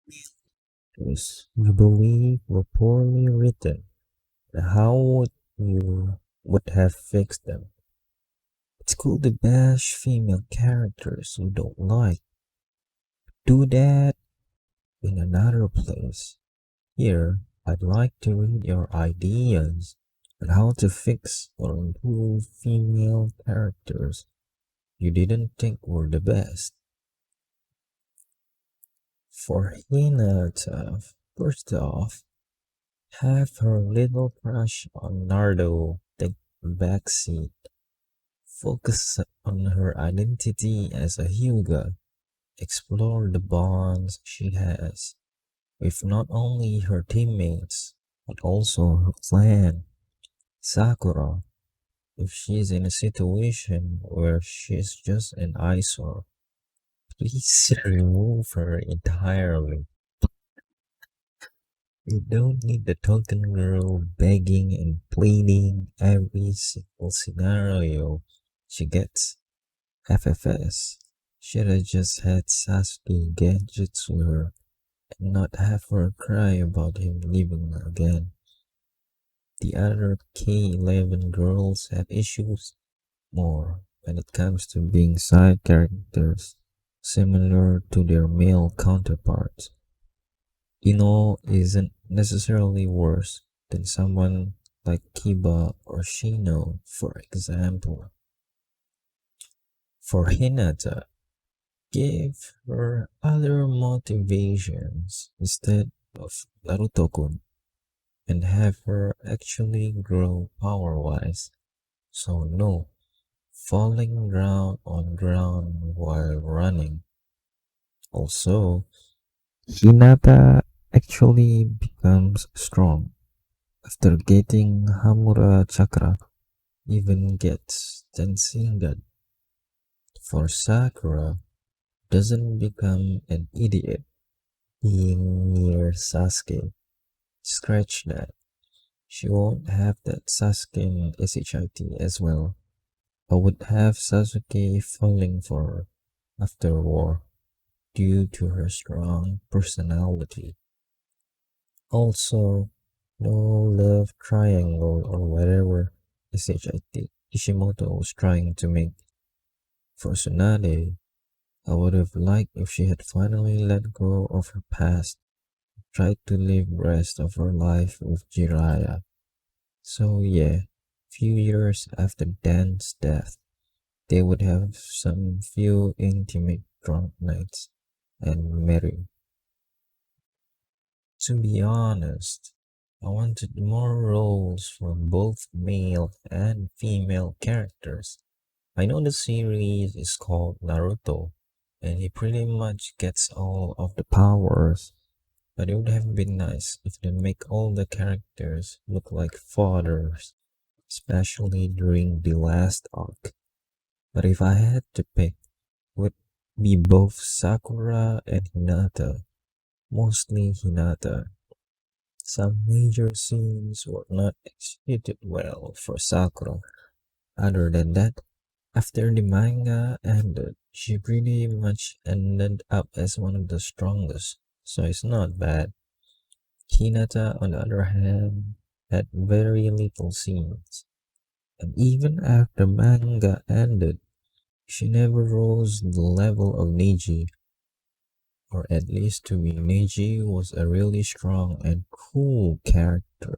Characters you believe were poorly written, how would you would have fixed them? It's cool to bash female characters you don't like. Do that in another place. Here, I'd like to read your ideas on how to fix or improve female characters you didn't think were the best. For Hinata, first off, have her little crush on Nardo take a backseat. Focus on her identity as a Hyuga. Explore the bonds she has with not only her teammates, but also her clan. Sakura, if she's in a situation where she's just an eyesore, please remove her entirely. You don't need the token girl begging and pleading every single scenario she gets. FFS should have just had Sasuke gadgets with her and not have her cry about him leaving again. The other K11 girls have issues more when it comes to being side characters similar to their male counterparts. Ino isn't necessarily worse than someone like Kiba or Shino, for example. For Hinata, give her other motivations instead of Naruto-kun and have her actually grow power-wise. So no, falling ground on ground while running. Also, Hinata actually becomes strong after getting Hamura Chakra, even gets Tensingan. For Sakura, doesn't become an idiot being near Sasuke. Scratch that. She won't have that Sasuke SHIT as well, but would have Sasuke falling for her after war due to her strong personality. Also, no love triangle or whatever SHIT Kishimoto was trying to make. For Tsunade, I would have liked if she had finally let go of her past, tried to live the rest of her life with Jiraiya. So yeah, few years after Dan's death, they would have some few intimate drunk nights and marry. To be honest, I wanted more roles for both male and female characters. I know the series is called Naruto, and he pretty much gets all of the powers, but it would have been nice if they make all the characters look like fathers, especially during the last arc. But if I had to pick, it would be both Sakura and Hinata, mostly Hinata. Some major scenes were not executed well for Sakura. Other than that, after the manga ended, she pretty much ended up as one of the strongest, so it's not bad. Hinata, on the other hand, had very little scenes, and even after manga ended, she never rose the level of Neji, or at least to me, Neji was a really strong and cool character.